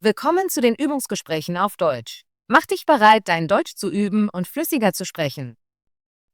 Willkommen zu den Übungsgesprächen auf Deutsch. Mach dich bereit, dein Deutsch zu üben und flüssiger zu sprechen.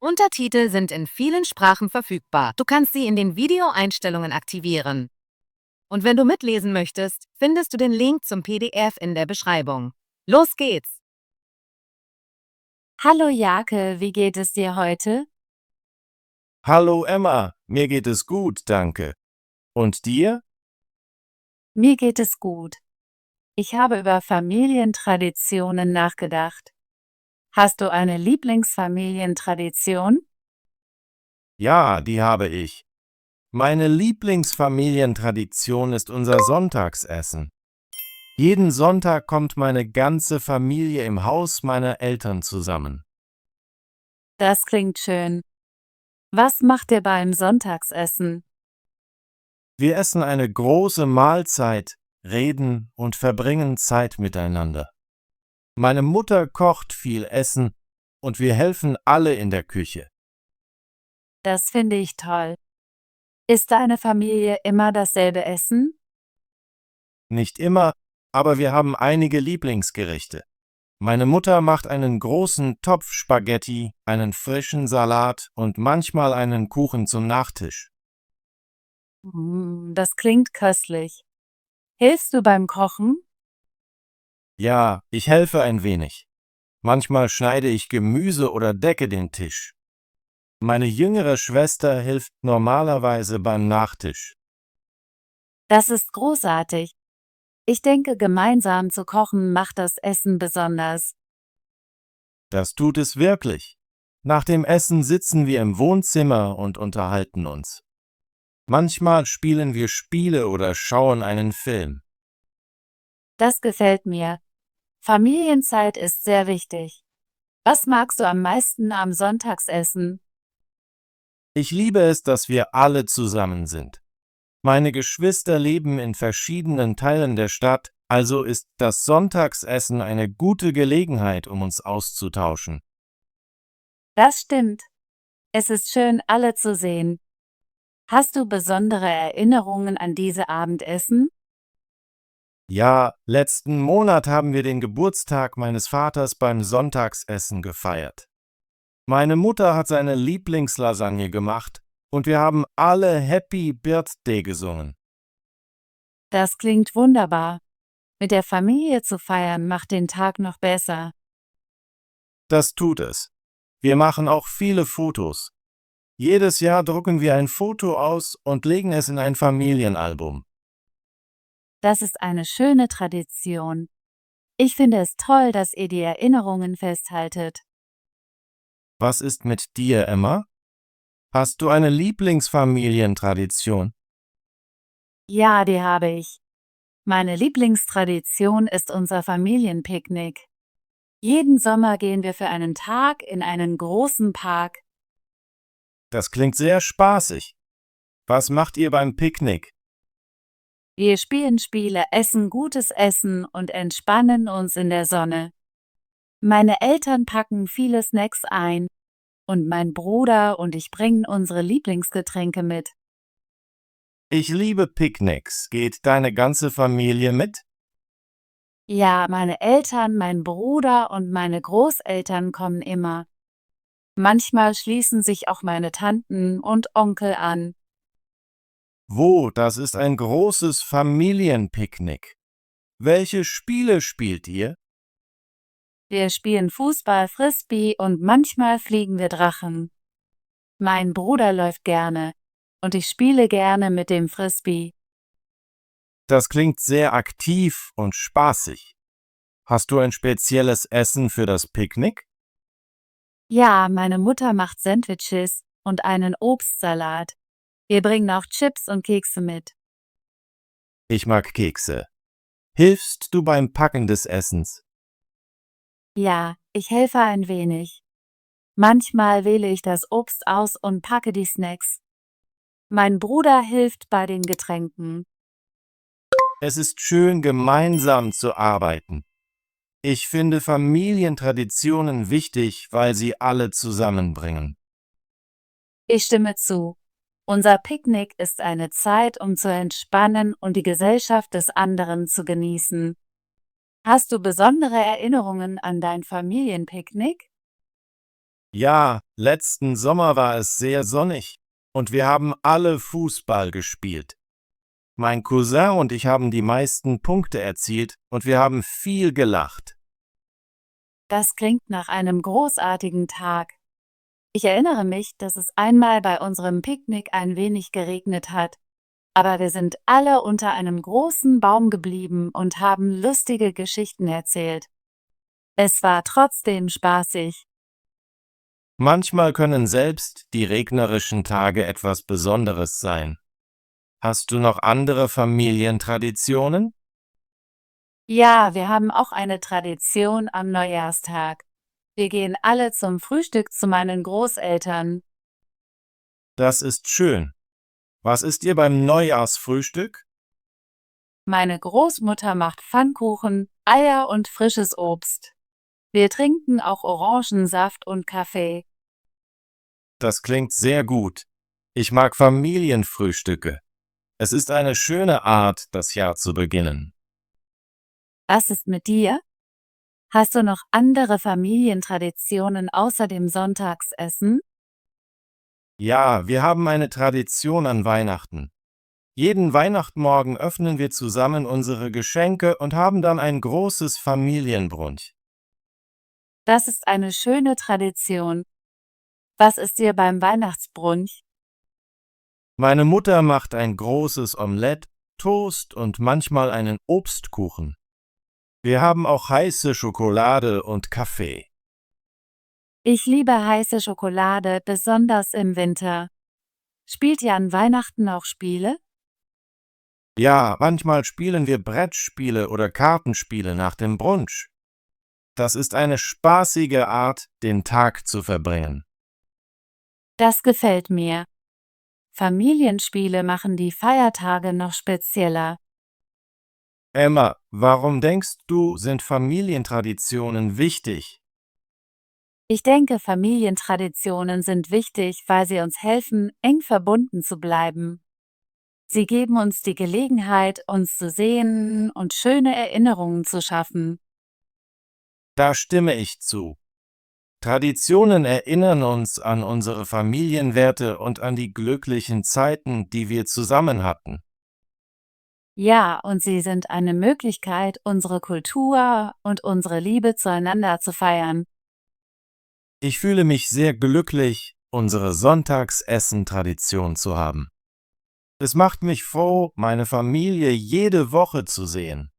Untertitel sind in vielen Sprachen verfügbar. Du kannst sie in den Videoeinstellungen aktivieren. Und wenn du mitlesen möchtest, findest du den Link zum PDF in der Beschreibung. Los geht's! Hallo Jake, wie geht es dir heute? Hallo Emma, mir geht es gut, danke. Und dir? Mir geht es gut. Ich habe über Familientraditionen nachgedacht. Hast du eine Lieblingsfamilientradition? Ja, die habe ich. Meine Lieblingsfamilientradition ist unser Sonntagsessen. Jeden Sonntag kommt meine ganze Familie im Haus meiner Eltern zusammen. Das klingt schön. Was macht ihr beim Sonntagsessen? Wir essen eine große Mahlzeit, reden und verbringen Zeit miteinander. Meine Mutter kocht viel Essen und wir helfen alle in der Küche. Das finde ich toll. Ist deine Familie immer dasselbe Essen? Nicht immer, aber wir haben einige Lieblingsgerichte. Meine Mutter macht einen großen Topf Spaghetti, einen frischen Salat und manchmal einen Kuchen zum Nachtisch. Das klingt köstlich. Hilfst du beim Kochen? Ja, ich helfe ein wenig. Manchmal schneide ich Gemüse oder decke den Tisch. Meine jüngere Schwester hilft normalerweise beim Nachtisch. Das ist großartig. Ich denke, gemeinsam zu kochen macht das Essen besonders. Das tut es wirklich. Nach dem Essen sitzen wir im Wohnzimmer und unterhalten uns. Manchmal spielen wir Spiele oder schauen einen Film. Das gefällt mir. Familienzeit ist sehr wichtig. Was magst du am meisten am Sonntagsessen? Ich liebe es, dass wir alle zusammen sind. Meine Geschwister leben in verschiedenen Teilen der Stadt, also ist das Sonntagsessen eine gute Gelegenheit, um uns auszutauschen. Das stimmt. Es ist schön, alle zu sehen. Hast du besondere Erinnerungen an diese Abendessen? Ja, letzten Monat haben wir den Geburtstag meines Vaters beim Sonntagsessen gefeiert. Meine Mutter hat seine Lieblingslasagne gemacht und wir haben alle Happy Birthday gesungen. Das klingt wunderbar. Mit der Familie zu feiern macht den Tag noch besser. Das tut es. Wir machen auch viele Fotos. Jedes Jahr drucken wir ein Foto aus und legen es in ein Familienalbum. Das ist eine schöne Tradition. Ich finde es toll, dass ihr die Erinnerungen festhaltet. Was ist mit dir, Emma? Hast du eine Lieblingsfamilientradition? Ja, die habe ich. Meine Lieblingstradition ist unser Familienpicknick. Jeden Sommer gehen wir für einen Tag in einen großen Park. Das klingt sehr spaßig. Was macht ihr beim Picknick? Wir spielen Spiele, essen gutes Essen und entspannen uns in der Sonne. Meine Eltern packen viele Snacks ein und mein Bruder und ich bringen unsere Lieblingsgetränke mit. Ich liebe Picknicks. Geht deine ganze Familie mit? Ja, meine Eltern, mein Bruder und meine Großeltern kommen immer. Manchmal schließen sich auch meine Tanten und Onkel an. Wo, das ist ein großes Familienpicknick. Welche Spiele spielt ihr? Wir spielen Fußball, Frisbee und manchmal fliegen wir Drachen. Mein Bruder läuft gerne und ich spiele gerne mit dem Frisbee. Das klingt sehr aktiv und spaßig. Hast du ein spezielles Essen für das Picknick? Ja, meine Mutter macht Sandwiches und einen Obstsalat. Wir bringen auch Chips und Kekse mit. Ich mag Kekse. Hilfst du beim Packen des Essens? Ja, ich helfe ein wenig. Manchmal wähle ich das Obst aus und packe die Snacks. Mein Bruder hilft bei den Getränken. Es ist schön, gemeinsam zu arbeiten. Ich finde Familientraditionen wichtig, weil sie alle zusammenbringen. Ich stimme zu. Unser Picknick ist eine Zeit, um zu entspannen und die Gesellschaft des anderen zu genießen. Hast du besondere Erinnerungen an dein Familienpicknick? Ja, letzten Sommer war es sehr sonnig und wir haben alle Fußball gespielt. Mein Cousin und ich haben die meisten Punkte erzielt und wir haben viel gelacht. Das klingt nach einem großartigen Tag. Ich erinnere mich, dass es einmal bei unserem Picknick ein wenig geregnet hat, aber wir sind alle unter einem großen Baum geblieben und haben lustige Geschichten erzählt. Es war trotzdem spaßig. Manchmal können selbst die regnerischen Tage etwas Besonderes sein. Hast du noch andere Familientraditionen? Ja, wir haben auch eine Tradition am Neujahrstag. Wir gehen alle zum Frühstück zu meinen Großeltern. Das ist schön. Was isst ihr beim Neujahrsfrühstück? Meine Großmutter macht Pfannkuchen, Eier und frisches Obst. Wir trinken auch Orangensaft und Kaffee. Das klingt sehr gut. Ich mag Familienfrühstücke. Es ist eine schöne Art, das Jahr zu beginnen. Was ist mit dir? Hast du noch andere Familientraditionen außer dem Sonntagsessen? Ja, wir haben eine Tradition an Weihnachten. Jeden Weihnachtsmorgen öffnen wir zusammen unsere Geschenke und haben dann ein großes Familienbrunch. Das ist eine schöne Tradition. Was ist dir beim Weihnachtsbrunch? Meine Mutter macht ein großes Omelett, Toast und manchmal einen Obstkuchen. Wir haben auch heiße Schokolade und Kaffee. Ich liebe heiße Schokolade, besonders im Winter. Spielt ihr an Weihnachten auch Spiele? Ja, manchmal spielen wir Brettspiele oder Kartenspiele nach dem Brunch. Das ist eine spaßige Art, den Tag zu verbringen. Das gefällt mir. Familienspiele machen die Feiertage noch spezieller. Emma, warum denkst du, sind Familientraditionen wichtig? Ich denke, Familientraditionen sind wichtig, weil sie uns helfen, eng verbunden zu bleiben. Sie geben uns die Gelegenheit, uns zu sehen und schöne Erinnerungen zu schaffen. Da stimme ich zu. Traditionen erinnern uns an unsere Familienwerte und an die glücklichen Zeiten, die wir zusammen hatten. Ja, und sie sind eine Möglichkeit, unsere Kultur und unsere Liebe zueinander zu feiern. Ich fühle mich sehr glücklich, unsere Sonntagsessen-Tradition zu haben. Es macht mich froh, meine Familie jede Woche zu sehen.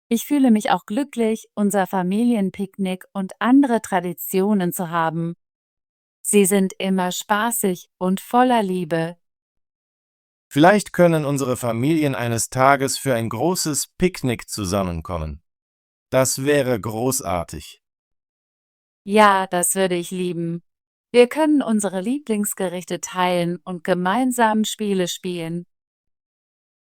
Ich fühle mich auch glücklich, unser Familienpicknick und andere Traditionen zu haben. Sie sind immer spaßig und voller Liebe. Vielleicht können unsere Familien eines Tages für ein großes Picknick zusammenkommen. Das wäre großartig. Ja, das würde ich lieben. Wir können unsere Lieblingsgerichte teilen und gemeinsam Spiele spielen.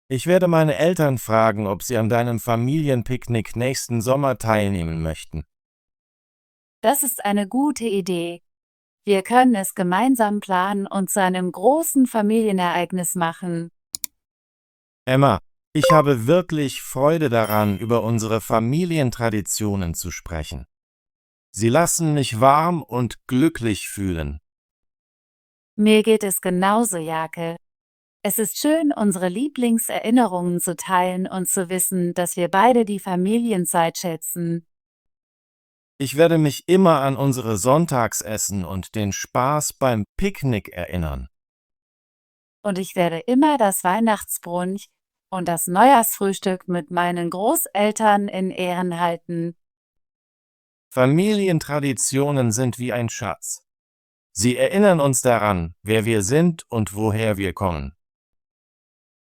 Ich werde meine Eltern fragen, ob sie an deinem Familienpicknick nächsten Sommer teilnehmen möchten. Das ist eine gute Idee. Wir können es gemeinsam planen und zu einem großen Familienereignis machen. Emma, ich habe wirklich Freude daran, über unsere Familientraditionen zu sprechen. Sie lassen mich warm und glücklich fühlen. Mir geht es genauso, Jake. Es ist schön, unsere Lieblingserinnerungen zu teilen und zu wissen, dass wir beide die Familienzeit schätzen. Ich werde mich immer an unsere Sonntagsessen und den Spaß beim Picknick erinnern. Und ich werde immer das Weihnachtsbrunch und das Neujahrsfrühstück mit meinen Großeltern in Ehren halten. Familientraditionen sind wie ein Schatz. Sie erinnern uns daran, wer wir sind und woher wir kommen.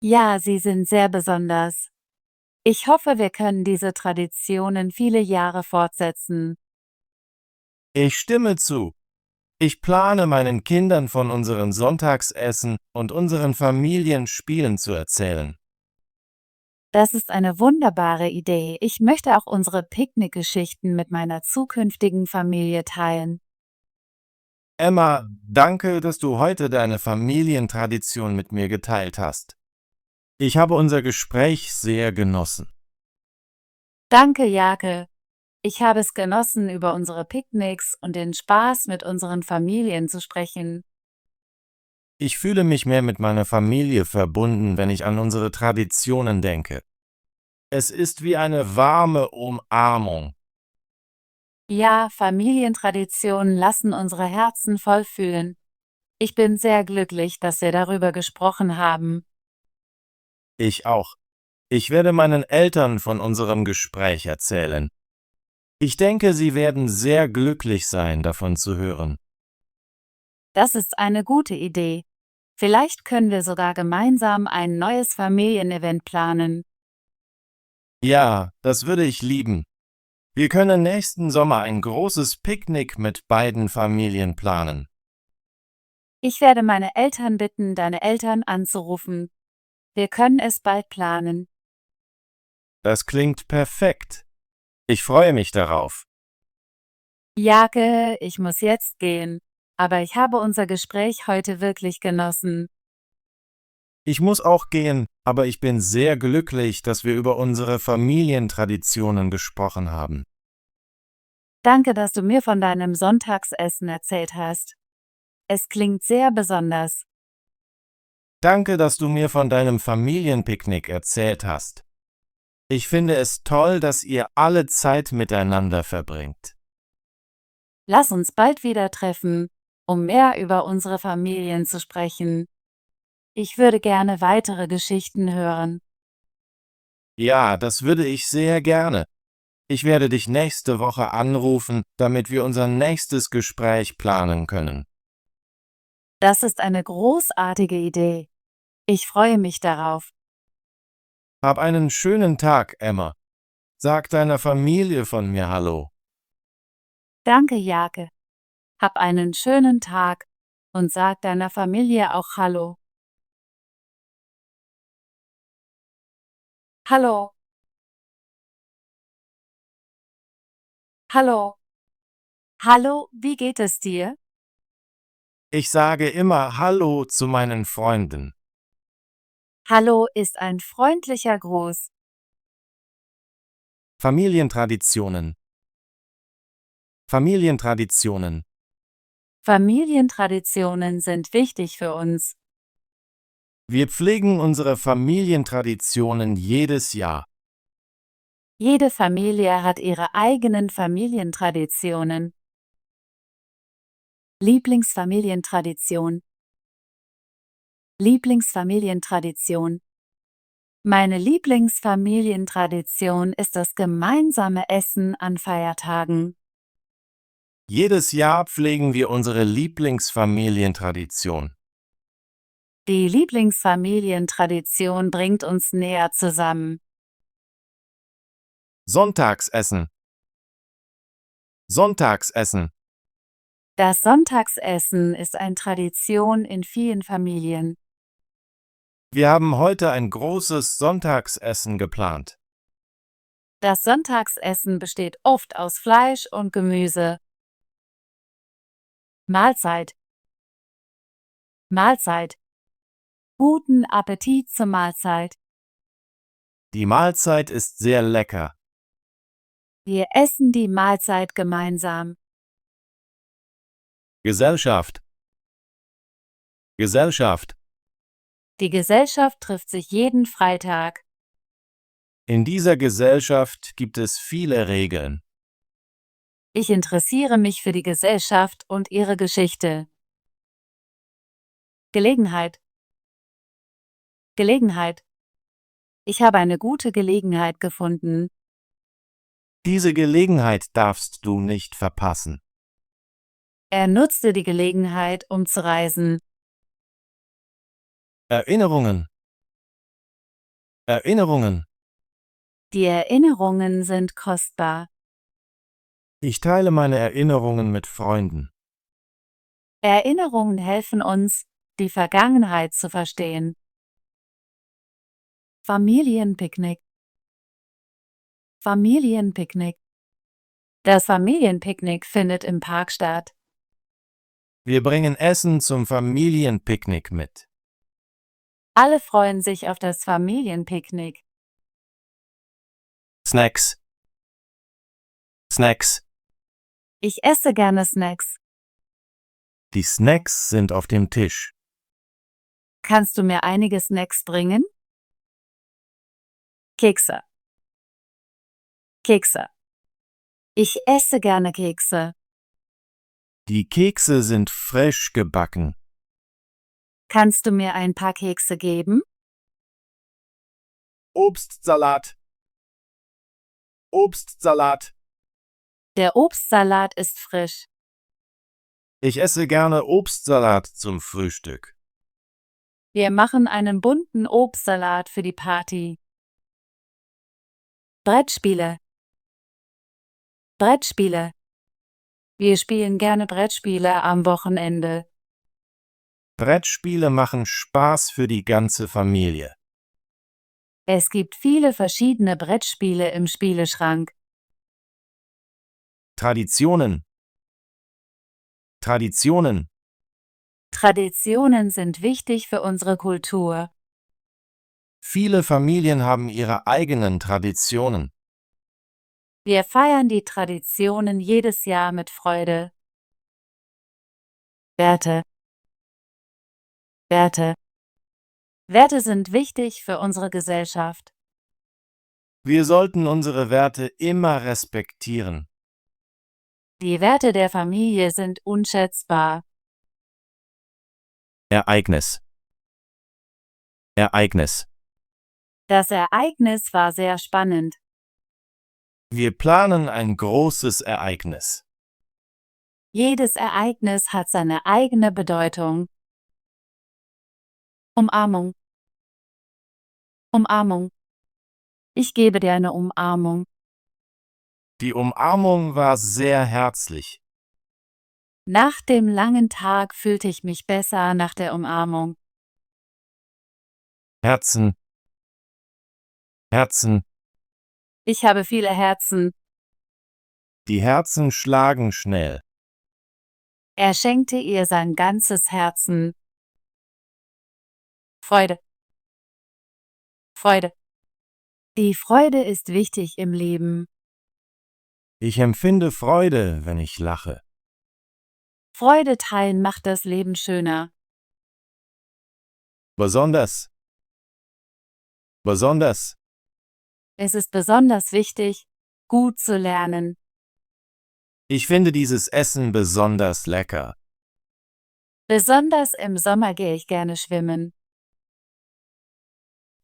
Ja, sie sind sehr besonders. Ich hoffe, wir können diese Traditionen viele Jahre fortsetzen. Ich stimme zu. Ich plane meinen Kindern von unseren Sonntagsessen und unseren Familienspielen zu erzählen. Das ist eine wunderbare Idee. Ich möchte auch unsere Picknickgeschichten mit meiner zukünftigen Familie teilen. Emma, danke, dass du heute deine Familientradition mit mir geteilt hast. Ich habe unser Gespräch sehr genossen. Danke, Jake. Ich habe es genossen, über unsere Picknicks und den Spaß mit unseren Familien zu sprechen. Ich fühle mich mehr mit meiner Familie verbunden, wenn ich an unsere Traditionen denke. Es ist wie eine warme Umarmung. Ja, Familientraditionen lassen unsere Herzen voll fühlen. Ich bin sehr glücklich, dass wir darüber gesprochen haben. Ich auch. Ich werde meinen Eltern von unserem Gespräch erzählen. Ich denke, sie werden sehr glücklich sein, davon zu hören. Das ist eine gute Idee. Vielleicht können wir sogar gemeinsam ein neues Familienevent planen. Ja, das würde ich lieben. Wir können nächsten Sommer ein großes Picknick mit beiden Familien planen. Ich werde meine Eltern bitten, deine Eltern anzurufen. Wir können es bald planen. Das klingt perfekt. Ich freue mich darauf. Jake, ich muss jetzt gehen, aber ich habe unser Gespräch heute wirklich genossen. Ich muss auch gehen, aber ich bin sehr glücklich, dass wir über unsere Familientraditionen gesprochen haben. Danke, dass du mir von deinem Sonntagsessen erzählt hast. Es klingt sehr besonders. Danke, dass du mir von deinem Familienpicknick erzählt hast. Ich finde es toll, dass ihr alle Zeit miteinander verbringt. Lass uns bald wieder treffen, um mehr über unsere Familien zu sprechen. Ich würde gerne weitere Geschichten hören. Ja, das würde ich sehr gerne. Ich werde dich nächste Woche anrufen, damit wir unser nächstes Gespräch planen können. Das ist eine großartige Idee. Ich freue mich darauf. Hab einen schönen Tag, Emma. Sag deiner Familie von mir Hallo. Danke, Jake. Hab einen schönen Tag und sag deiner Familie auch Hallo. Hallo. Hallo. Hallo, wie geht es dir? Ich sage immer Hallo zu meinen Freunden. Hallo ist ein freundlicher Gruß. Familientraditionen. Familientraditionen. Familientraditionen sind wichtig für uns. Wir pflegen unsere Familientraditionen jedes Jahr. Jede Familie hat ihre eigenen Familientraditionen. Lieblingsfamilientradition. Lieblingsfamilientradition. Meine Lieblingsfamilientradition ist das gemeinsame Essen an Feiertagen. Jedes Jahr pflegen wir unsere Lieblingsfamilientradition. Die Lieblingsfamilientradition bringt uns näher zusammen. Sonntagsessen. Sonntagsessen. Das Sonntagsessen ist eine Tradition in vielen Familien. Wir haben heute ein großes Sonntagsessen geplant. Das Sonntagsessen besteht oft aus Fleisch und Gemüse. Mahlzeit. Mahlzeit. Guten Appetit zur Mahlzeit. Die Mahlzeit ist sehr lecker. Wir essen die Mahlzeit gemeinsam. Gesellschaft. Gesellschaft. Die Gesellschaft trifft sich jeden Freitag. In dieser Gesellschaft gibt es viele Regeln. Ich interessiere mich für die Gesellschaft und ihre Geschichte. Gelegenheit. Gelegenheit. Ich habe eine gute Gelegenheit gefunden. Diese Gelegenheit darfst du nicht verpassen. Er nutzte die Gelegenheit, um zu reisen. Erinnerungen. Erinnerungen. Die Erinnerungen sind kostbar. Ich teile meine Erinnerungen mit Freunden. Erinnerungen helfen uns, die Vergangenheit zu verstehen. Familienpicknick. Familienpicknick. Das Familienpicknick findet im Park statt. Wir bringen Essen zum Familienpicknick mit. Alle freuen sich auf das Familienpicknick. Snacks. Snacks. Ich esse gerne Snacks. Die Snacks sind auf dem Tisch. Kannst du mir einige Snacks bringen? Kekse. Kekse. Ich esse gerne Kekse. Die Kekse sind frisch gebacken. Kannst du mir ein paar Kekse geben? Obstsalat. Obstsalat. Der Obstsalat ist frisch. Ich esse gerne Obstsalat zum Frühstück. Wir machen einen bunten Obstsalat für die Party. Brettspiele. Brettspiele. Wir spielen gerne Brettspiele am Wochenende. Brettspiele machen Spaß für die ganze Familie. Es gibt viele verschiedene Brettspiele im Spieleschrank. Traditionen. Traditionen. Traditionen sind wichtig für unsere Kultur. Viele Familien haben ihre eigenen Traditionen. Wir feiern die Traditionen jedes Jahr mit Freude. Werte. Werte. Werte sind wichtig für unsere Gesellschaft. Wir sollten unsere Werte immer respektieren. Die Werte der Familie sind unschätzbar. Ereignis. Ereignis. Das Ereignis war sehr spannend. Wir planen ein großes Ereignis. Jedes Ereignis hat seine eigene Bedeutung. Umarmung. Umarmung. Ich gebe dir eine Umarmung. Die Umarmung war sehr herzlich. Nach dem langen Tag fühlte ich mich besser nach der Umarmung. Herzen. Herzen. Ich habe viele Herzen. Die Herzen schlagen schnell. Er schenkte ihr sein ganzes Herzen. Freude. Freude. Die Freude ist wichtig im Leben. Ich empfinde Freude, wenn ich lache. Freude teilen macht das Leben schöner. Besonders. Besonders. Es ist besonders wichtig, gut zu lernen. Ich finde dieses Essen besonders lecker. Besonders im Sommer gehe ich gerne schwimmen.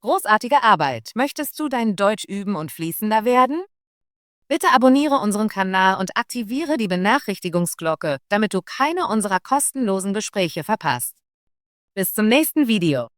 Großartige Arbeit. Möchtest du dein Deutsch üben und fließender werden? Bitte abonniere unseren Kanal und aktiviere die Benachrichtigungsglocke, damit du keine unserer kostenlosen Gespräche verpasst. Bis zum nächsten Video.